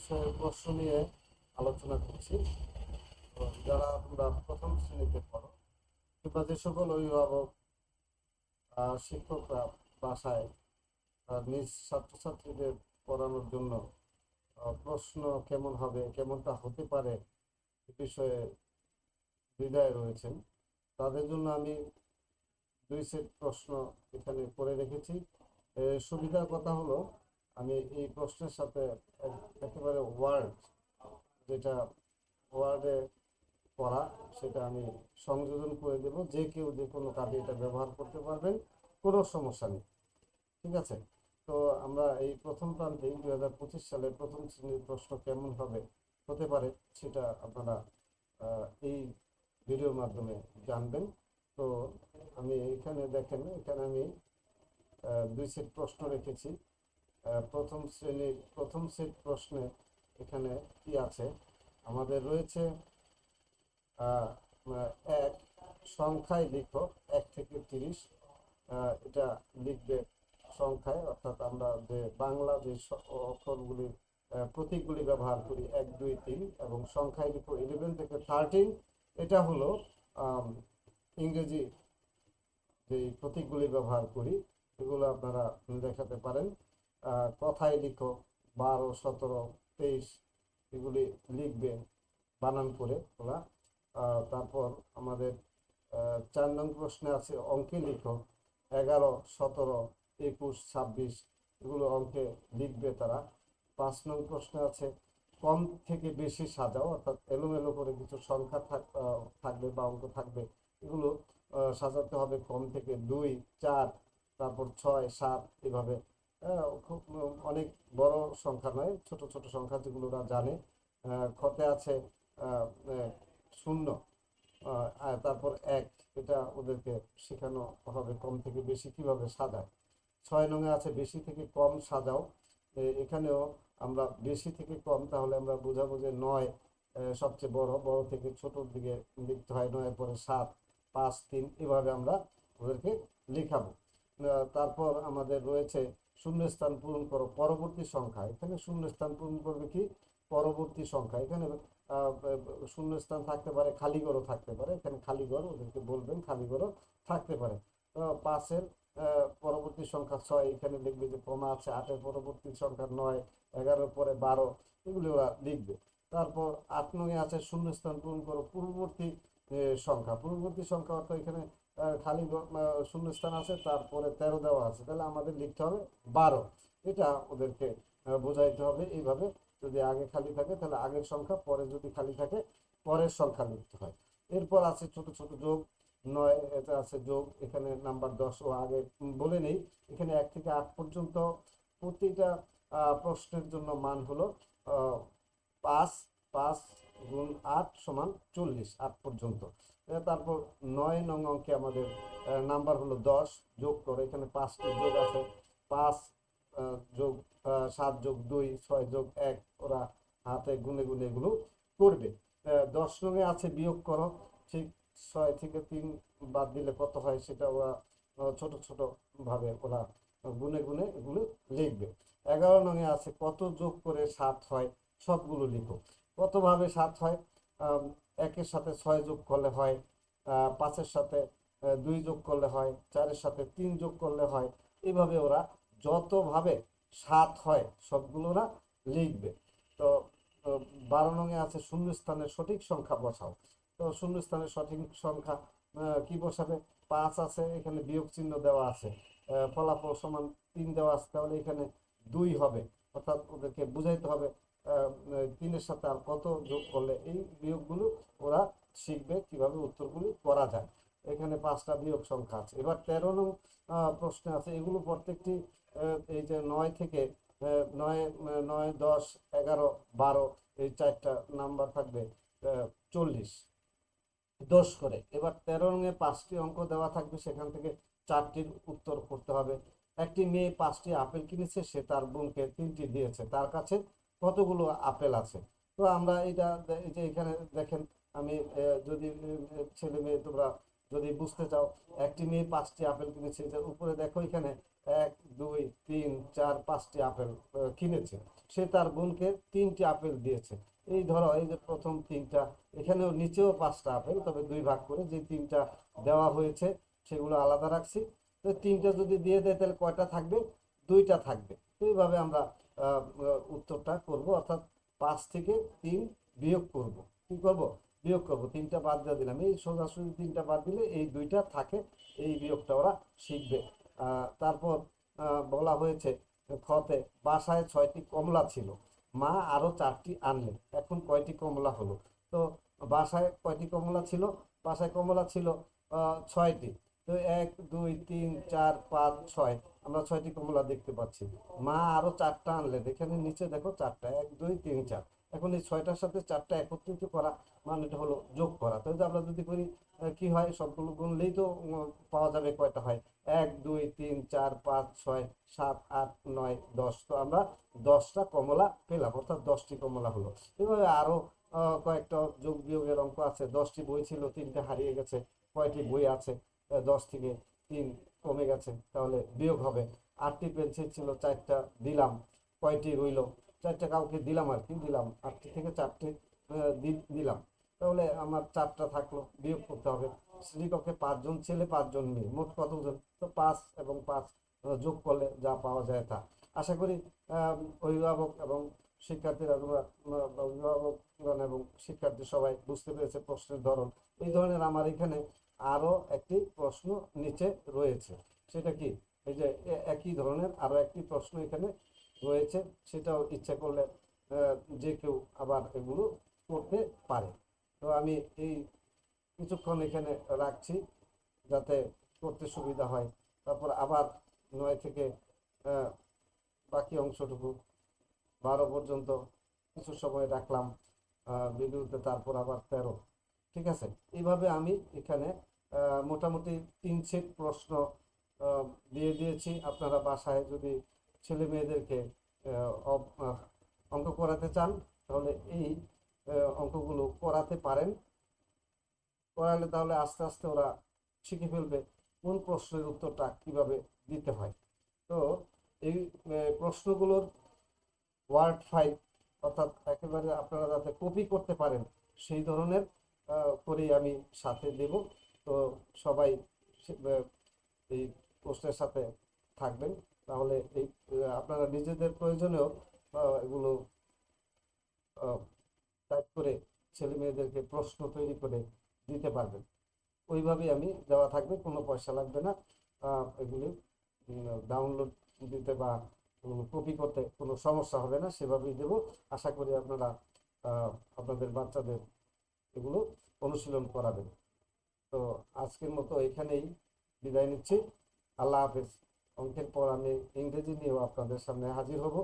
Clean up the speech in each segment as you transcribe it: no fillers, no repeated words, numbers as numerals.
বিষয়ে প্রশ্ন নিয়ে আলোচনা করছি। তো যারা তোমরা প্রথম শ্রেণীতে পড়ো কিংবা যে সকল অভিভাবক শিক্ষকরা বাসায় নিজ ছাত্রছাত্রীদের পড়ানোর জন্য প্রশ্ন কেমন হবে, কেমনটা হতে পারে এ বিষয়ে দ্বিধায় রয়েছেন, তাদের জন্য আমি দুই সেট প্রশ্ন এখানে করে রেখেছি। সুবিধার কথা হলো আমি এই প্রশ্নের সাথে একেবারে ওয়ার্ড, যেটা ওয়ার্ডে পড়া, সেটা আমি সংযোজন করে দেব। যে কেউ যে কোনো কাজে এটা ব্যবহার করতে পারবেন, কোনো সমস্যা নেই। ঠিক আছে? তো আমরা এই প্রথম প্রান্তে 2025 সালে প্রথম শ্রেণীর প্রশ্ন কেমন হবে হতে পারে সেটা আপনারা এই ভিডিওর মাধ্যমে জানবেন। তো আমি এখানে দেখেন, এখানে আমি দুই সেট প্রশ্ন রেখেছি। প্রথম সেট প্রশ্নে এখানে কি আছে আমাদের রয়েছে, আহ, এক, সংখ্যায় লিখো 1 থেকে 30। এটা লিখবে সংখ্যায়, অর্থাৎ আমরা যে বাংলা যে অক্ষরগুলি প্রতীকগুলি ব্যবহার করি 1 2 3, এবং সংখ্যায় লিখো 11 থেকে 13। এটা হলো আম, ইংরেজি যে প্রতীকগুলি ব্যবহার করি এগুলো আপনারা দেখাতে পারেন। কথায় লিখো 12 17 23, এগুলি লিখবে বানান করে ওরা। তারপর আমাদের 4 নং প্রশ্নে আছে অঙ্কে লিখো 11 17 21 26, এগুলো অঙ্কে লিখবে তারা। 5 নং প্রশ্নে আছে কম থেকে বেশি সাজাও, অর্থাৎ এলোমেলো করে কিছু সংখ্যা থাকবে বা অঙ্ক থাকবে, এগুলো সাজাতে হবে কম থেকে 2 4, তারপর 6 7, এভাবে। খুব অনেক বড় সংখ্যা নয়, ছোট ছোট সংখ্যা যেগুলো ওরা জানে। খতে আছে আহ, আহ, শূন্য, আর তারপর এক, এটা ওদেরকে শেখানো হবে কম থেকে বেশি কিভাবে সাজায়। 6 নং আছে বেশি থেকে কম সাজাও। এখানেও আমরা বেশি থেকে কম, তাহলে আমরা বোঝাবো যে 9 সবচেয়ে বড়, বড় থেকে ছোটর দিকে লিখতে হয়। 9-এর পরে 7 5 3, এভাবে আমরা ওদেরকে লেখাবো। তারপর আমাদের রয়েছে শূন্যস্থান পূরণ করো পরবর্তী সংখ্যা। এখানে শূন্যস্থান পূরণ করবে কি পরবর্তী সংখ্যা। এখানে শূন্যস্থান থাকতে পারে, খালি ঘরও থাকতে পারে। এখানে খালি ঘর ওদেরকে বলবেন, খালি ঘরও থাকতে পারে। 5-এর পরবর্তী সংখ্যা 6, এখানে লিখবে যে কমা আছে। 8-এর পরবর্তী সংখ্যা 9, 11-এর পরে 12, এগুলি ওরা লিখবে। তারপর 8 নং-এ আছে শূন্যস্থান পূরণ করো পূর্ববর্তী সংখ্যা। পূর্ববর্তী সংখ্যা অর্থ এখানে খালি শূন্যস্থান আছে, তারপরে 13 দেওয়া আছে, তাহলে আমাদের লিখতে হবে 12। এটা ওদেরকে বোঝাইতে হবে এইভাবে। যদি আগে খালি থাকে তাহলে আগের সংখ্যা, পরে যদি খালি থাকে পরের সংখ্যা লিখতে হয়। এরপর আছে ছোট ছোট যোগ 9, এটা আছে যোগ। এখানে নাম্বার 10 ও আগে বলে নেই। এখানে 1 থেকে 8 পর্যন্ত প্রতিটা প্রশ্নের জন্য মান হলো 5। 5 × 8 = 40, 8 পর্যন্ত। তারপর 9 নং অঙ্কে আমাদের নাম্বার হলো 10, যোগ করো। এখানে 5টি যোগ আছে, 5 যোগ 7 যোগ 2 6 যোগ 1, ওরা হাতে গুনে গুনে এগুলো করবে। 10 নং-এ আছে বিয়োগ করো। ঠিক 6 থেকে 3 বাদ দিলে কত হয় সেটা ওরা ছোট ছোট ভাবে ওরা গুনে গুনে এগুলো লিখবে। 11 নং-এ আছে কত যোগ করে 7 হয়, সবগুলো লিখো। কতভাবে 7 হয়, আম, 1-এর সাথে 6 যোগ করলে হয়, 5-এর সাথে 2 যোগ করলে হয়, 4-এর সাথে 3 যোগ করলে হয়। এইভাবে ওরা যতভাবে 7 হয় সবগুলো ওরা লিখবে। তো 12 নং-এ আছে শূন্যস্থানের সঠিক সংখ্যা বসাও। তো শূন্যস্থানের সঠিক সংখ্যা কি বসাবে? 5 আছে, এখানে বিয়োগ চিহ্ন দেওয়া আছে। ফলাফল সমান 3 দেওয়া আছে, তাহলে এখানে 2 হবে। অর্থাৎ ওদেরকে বুঝাইতে হবে 3-এর সাথে আর কত যোগ করলে এই বিয়োগগুলো ওরা শিখবে কিভাবে উত্তরগুলি করা যায়। এখানে 5টা বিয়োগ সংখ্যা আছে। এবার 13 নং প্রশ্নে আছে, এগুলো প্রত্যেকটি এই যে 9 থেকে 9 9 10 11 12, এই 4টা নাম্বার থাকবে 40 10 করে। এবার 13 রঙে 5টি অঙ্ক দেওয়া থাকবে, সেখান থেকে 4টির উত্তর করতে হবে। একটি মেয়ে 5টি আপেল কিনেছে, সে তার বোনকে 3টি দিয়েছে, তার কাছে কতগুলো আপেল আছে? তো আমরা এটা এই যে এখানে দেখেন, আমি যদি ছেলে মেয়ে তোমরা যদি বুঝতে চাও, একটি মেয়ে 5টি আপেল কিনেছে, যে উপরে দেখো এখানে 1 2 3 4 5টি আপেল কিনেছে, সে তার বোনকে 3টি আপেল দিয়েছে। এই ধরো এই যে প্রথম 3টা, এখানেও নিচেও 5টা আপেল, তবে 2 ভাগ করে যে 3টা দেওয়া হয়েছে সেগুলো আলাদা রাখছি। তো 3টা যদি দিয়ে দেয় তাহলে কয়টা থাকবে? 2টা থাকবে। তো এইভাবে আমরা উত্তরটা করব, অর্থাৎ 5 থেকে 3 বিয়োগ করব। কি করব? বিয়োগ করব। 3টা বাদ দিয়ে দিলাম, এই সোজাসুজি 3টা বাদ দিলে এই 2টা থাকে, এই বিয়োগটা ওরা শিখবে। তারপর বলা হয়েছে খতে, বাসায় 6টি কমলা ছিল, মা আরো 4টি আনলে, এখন কয়টি কমলা হলো? তো বাসায় কয়টি কমলা ছিল? বাসায় কমলা ছিল 6টি। তো 1 2 3 4 5 6, আমরা 6টি কমলা দেখতে পাচ্ছি। মা আরো 4টা আনলে, এখানে নিচে দেখো 4টা, 1 2 3 4। এখন এই 6টার সাথে 4টা একত্রিত করা, মানে এটা হলো যোগ করা। তো আমরা যদি করি কি হয়, সবগুলো গুনলেই তো পাওয়া যাবে কয়টা হয়। 1 2 3 4 5 6 7 8 9 10। তো আমরা 10টা কমলা পেলাম, অর্থাৎ 10টি কমলা হলো। এভাবে আরো কয়েকটা যোগ বিয়োগের অঙ্ক আছে। 10টি বই ছিল, 3টে হারিয়ে গেছে। কয়টি বই আছে? 10 থেকে 3 কমে গেছে, তাহলে বিয়োগ হবে। 8টি পেন্সিল ছিল, 4টা দিলাম, কয়টি রইল? 4টা কাউকে দিলাম আর কি, দিলাম 8টি থেকে 4টি দিলাম, তাহলে আমার 4টা থাকলো, বিয়োগ করতে হবে। শ্রেণীকক্ষে 5 জন ছেলে 5 জন মেয়ে, মোট কতজন? তো 5 এবং 5 যোগ করলে যা পাওয়া যায় তা। আশা করি অভিভাবক এবং শিক্ষার্থীরা, অভিভাবকগণ এবং শিক্ষার্থী সবাই বুঝতে পেরেছে প্রশ্নের ধরন। এই ধরনের আমার এখানে আরো একটি প্রশ্ন নিচে রয়েছে। সেটা কি? এই যে একই ধরনের আরো একটি প্রশ্ন এখানে রয়েছে, সেটাও ইচ্ছা করলে যে কেউ আবার এগুলো করতে পারে। তো আমি এই কিছুক্ষণ এখানে রাখছি যাতে করতে সুবিধা হয়। তারপর আবার 9 থেকে বাকি অংশটুকু 12 পর্যন্ত কিছু সময় রাখলাম ভিডিওতে, তারপর আবার 13। ঠিক আছে? এইভাবে আমি এখানে মোটামুটি 3 সেট প্রশ্ন দিয়ে দিয়েছি। আপনারা বাসায় যদি ছেলে মেয়েদেরকে অঙ্ক করাতে চান, তাহলে এই অঙ্কগুলো করাতে পারেন। করালে তাহলে আস্তে আস্তে ওরা শিখে ফেলবে কোন প্রশ্নের উত্তরটা কিভাবে দিতে হয়। তো এই প্রশ্নগুলোর ওয়ার্ড ফাইল, অর্থাৎ একেবারে আপনারা যাতে কপি করতে পারেন সেই ধরনের করেই আমি সাথে দেব। তো সবাই এই পোস্টের সাথে থাকবেন, তাহলে এই আপনারা নিজেদের প্রয়োজনেও এগুলো টাইপ করে ছেলে মেয়েদেরকে প্রশ্ন তৈরি করে দিতে পারবেন। ওইভাবেই আমি দেওয়া থাকবে, কোনো পয়সা লাগবে না। এগুলি ডাউনলোড দিতে বা কপি করতে কোনো সমস্যা হবে না, সেভাবেই দেব। আশা করি আপনারা আপনাদের বাচ্চাদের এগুলো অনুশীলন করাবেন। তো আজকের মতো এখানেই বিদায় নিচ্ছি। আল্লাহ হাফেজ। অঙ্কের পর আমি ইংরেজি নিয়েও আপনাদের সামনে হাজির হব।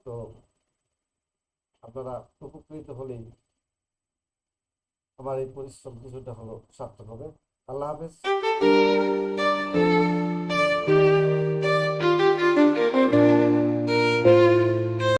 তো আপনারা উপকৃত হলেই আমার এই পরিশ্রম কিছুটা হলো সার্থক হবে। আল্লাহ হাফেজ।